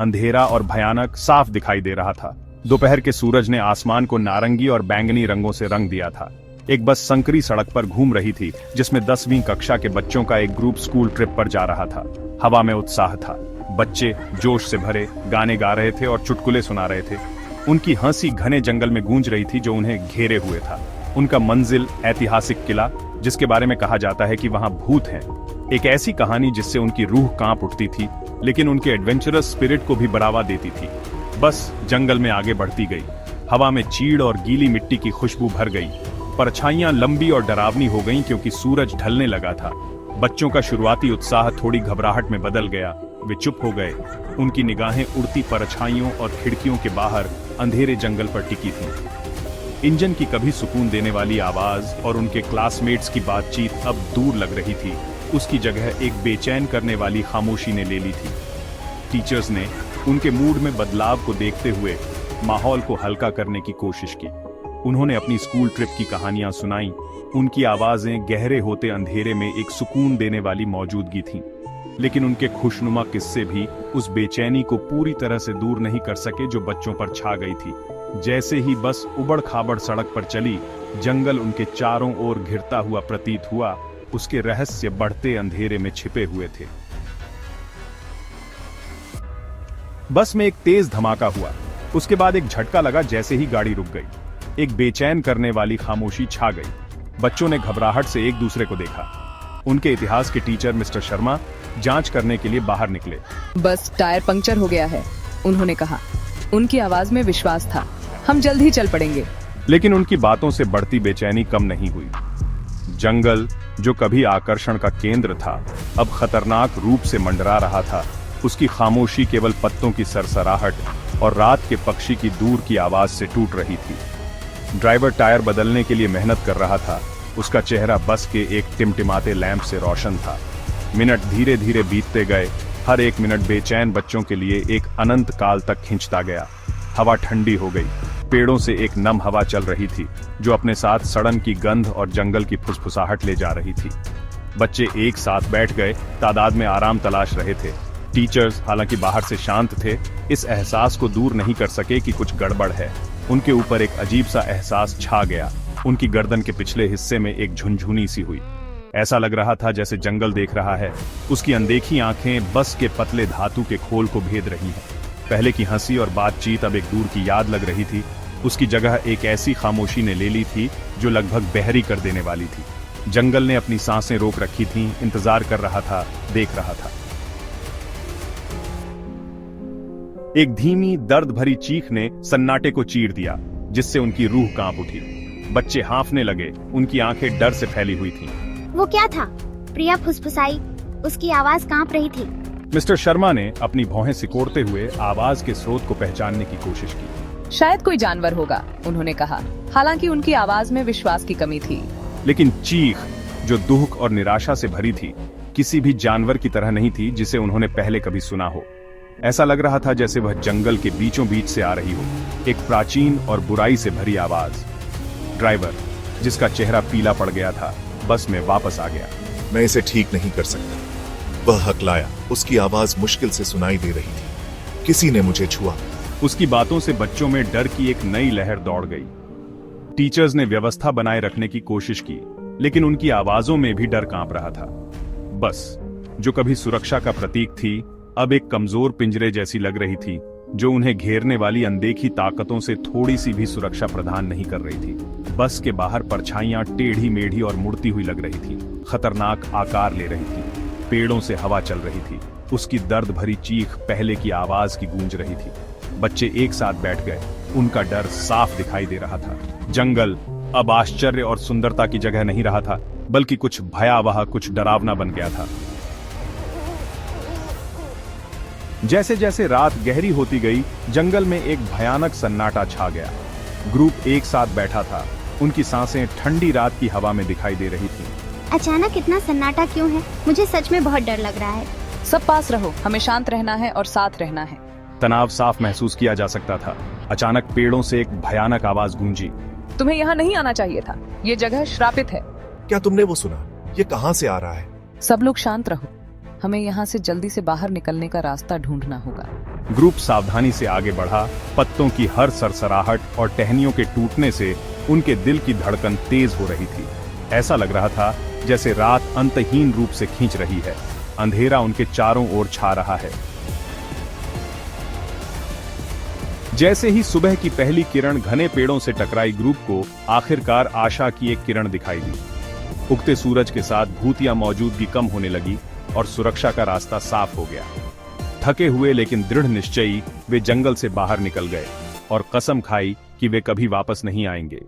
अंधेरा और भयानक साफ दिखाई दे रहा था। दोपहर के सूरज ने आसमान को नारंगी और बैंगनी रंगों से रंग दिया था। एक बस संकरी सड़क पर घूम रही थी जिसमें 10वीं कक्षा के बच्चों का एक ग्रुप स्कूल ट्रिप पर जा रहा था। हवा में उत्साह था। बच्चे जोश से भरे गाने गा रहे थे और चुटकुले सुना रहे थे। उनकी हंसी घने जंगल में गूंज रही थी जो उन्हें घेरे हुए था। उनका मंजिल ऐतिहासिक किला, जिसके बारे में कहा जाता है कि वहां भूत हैं। एक ऐसी कहानी जिससे उनकी रूह कांप उठती थी, लेकिन उनके एडवेंचरस स्पिरिट को भी बढ़ावा देती थी। बस जंगल में आगे बढ़ती गई। हवा में चीड़ और गीली मिट्टी की खुशबू भर गई। परछाइयां लंबी और डरावनी हो गईं क्योंकि सूरज ढलने लगा था। बच्चों का शुरुआती उत्साह थोड़ी घबराहट में बदल गया। वे चुप हो गए। उनकी निगाहें उड़ती परछाइयों और खिड़कियों के बाहर अंधेरे जंगल पर टिकी थीं। इंजन की कभी सुकून देने वाली आवाज और उनके क्लासमेट्स की बातचीत अब दूर लग रही थी। उसकी जगह एक बेचैन करने वाली खामोशी ने ले ली थी। टीचर्स ने उनके मूड में बदलाव को देखते हुए माहौल को हल्का करने की कोशिश की। उन्होंने अपनी स्कूल ट्रिप की कहानियां सुनाई। उनकी आवाजें गहरे होते अंधेरे में एक सुकून देने वाली मौजूदगी थीं। लेकिन उनके खुशनुमा किस्से भी उस बेचैनी को पूरी तरह से दूर नहीं कर सके जो बच्चों पर छा गई थी। जैसे ही बस उबड़ खाबड़ सड़क पर चली, जंगल उनके चारों ओर घिरता हुआ प्रतीत हुआ। उसके रहस्य बढ़ते अंधेरे में छिपे हुए थे। बस में एक तेज धमाका हुआ। उसके बाद एक झटका लगा जैसे ही गाड़ी रुक गई। एक बेचैन करने वाली खामोशी छा गई। बच्चों ने घबराहट से एक दूसरे को देखा। उनके इतिहास के टीचर मिस्टर शर्मा जांच करने के लिए बाहर निकले। बस टायर पंक्चर हो गया है, उन्होंने कहा। उनकी आवाज में विश्वास था। हम जल्द ही चल पड़ेंगे। लेकिन उनकी बातों से बढ़ती बेचैनी कम नहीं हुई। जंगल, जो कभी आकर्षण का केंद्र था, अब खतरनाक रूप से मंडरा रहा था। उसकी खामोशी केवल पत्तों की सरसराहट और रात के पक्षी की दूर की आवाज से टूट रही थी। ड्राइवर टायर बदलने के लिए मेहनत कर रहा था। उसका चेहरा बस के एक टिमटिमाते लैंप से रोशन था। मिनट धीरे धीरे बीतते गए। हर एक मिनट बेचैन बच्चों के लिए एक अनंत काल तक खिंचता गया। हवा ठंडी हो गई। पेड़ों से एक नम हवा चल रही थी जो अपने साथ सड़न की गंध और जंगल की फुसफुसाहट ले जा रही थी। बच्चे एक साथ बैठ गए, तादाद में आराम तलाश रहे थे। टीचर्स, हालांकि बाहर से शांत थे, इस एहसास को दूर नहीं कर सके कि कुछ गड़बड़ है। उनके ऊपर एक अजीब सा एहसास छा गया। उनकी गर्दन के पिछले हिस्से में एक झुनझुनी सी हुई। ऐसा लग रहा था जैसे जंगल देख रहा है। उसकी अनदेखी आंखें बस के पतले धातु के खोल को भेद रही हैं। पहले की हंसी और बातचीत अब एक दूर की याद लग रही थी। उसकी जगह एक ऐसी खामोशी ने ले ली थी जो लगभग बहरी कर देने वाली थी। जंगल ने अपनी सांसें रोक रखी थीं, इंतजार कर रहा था, देख रहा था। एक धीमी दर्द भरी चीख ने सन्नाटे को चीर दिया, जिससे उनकी रूह कांप उठी। बच्चे हांफने लगे। उनकी आंखें डर से फैली हुई थीं। वो क्या था? प्रिया फुसफुसाई। उसकी आवाज कांप रही थी। मिस्टर शर्मा ने अपनी भौहें सिकोड़ते हुए आवाज के स्रोत को पहचानने की कोशिश की। शायद कोई जानवर होगा, उन्होंने कहा। हालांकि उनकी आवाज में विश्वास की कमी थी। लेकिन चीख, जो दुख और निराशा से भरी थी, किसी भी जानवर की तरह नहीं थी जिसे उन्होंने पहले कभी सुना हो। ऐसा लग रहा था जैसे वह जंगल के बीचों बीच से आ रही हो। एक प्राचीन और बुराई से भरी आवाज। ड्राइवर, जिसका चेहरा पीला पड़ गया था, बस में वापस आ गया। मैं इसे ठीक नहीं कर सकता, वह हकलाया। उसकी आवाज मुश्किल से सुनाई दे रही थी। किसी ने मुझे छुआ। उसकी बातों से बच्चों में डर की एक नई लहर दौड़ गई। टीचर्स ने व्यवस्था बनाए रखने की कोशिश की, लेकिन उनकी आवाजों में भी डर कांप रहा था। बस, जो कभी सुरक्षा का प्रतीक थी, अब एक कमजोर पिंजरे जैसी लग रही थी, जो उन्हें घेरने वाली अनदेखी ताकतों से थोड़ी सी भी सुरक्षा प्रदान नहीं कर रही थी। बस के बाहर परछाइयां टेढ़ी मेढ़ी और मुड़ती हुई लग रही थी, खतरनाक आकार ले रही थी। पेड़ों से हवा चल रही थी। उसकी दर्द भरी चीख पहले की आवाज की गूंज रही थी। बच्चे एक साथ बैठ गए। उनका डर साफ दिखाई दे रहा था। जंगल अब आश्चर्य और सुंदरता की जगह नहीं रहा था, बल्कि कुछ भयावह, कुछ डरावना बन गया था। जैसे जैसे रात गहरी होती गई, जंगल में एक भयानक सन्नाटा छा गया। ग्रुप एक साथ बैठा था। उनकी सांसें ठंडी रात की हवा में दिखाई दे रही थीं। अचानक इतना सन्नाटा क्यों है? मुझे सच में बहुत डर लग रहा है। सब पास रहो, हमें शांत रहना है और साथ रहना है। तनाव साफ महसूस किया जा सकता था। अचानक पेड़ों से एक भयानक आवाज गूंजी। तुम्हें यहाँ नहीं आना चाहिए था। ये जगह श्रापित है। क्या तुमने वो सुना? ये कहाँ से आ रहा है? सब लोग शांत रहो। हमें यहाँ से जल्दी से बाहर निकलने का रास्ता ढूंढना होगा। ग्रुप सावधानी से आगे बढ़ा। पत्तों की हर सरसराहट और टहनियों के टूटने से उनके दिल की धड़कन तेज हो रही थी। ऐसा लग रहा था जैसे रात अंतहीन रूप से खींच रही है। अंधेरा उनके चारों ओर छा रहा है। जैसे ही सुबह की पहली किरण घने पेड़ों से टकराई, ग्रुप को आखिरकार आशा की एक किरण दिखाई दी। उगते सूरज के साथ भूतिया मौजूदगी कम होने लगी और सुरक्षा का रास्ता साफ हो गया। थके हुए लेकिन दृढ़ निश्चयी वे जंगल से बाहर निकल गए और कसम खाई कि वे कभी वापस नहीं आएंगे।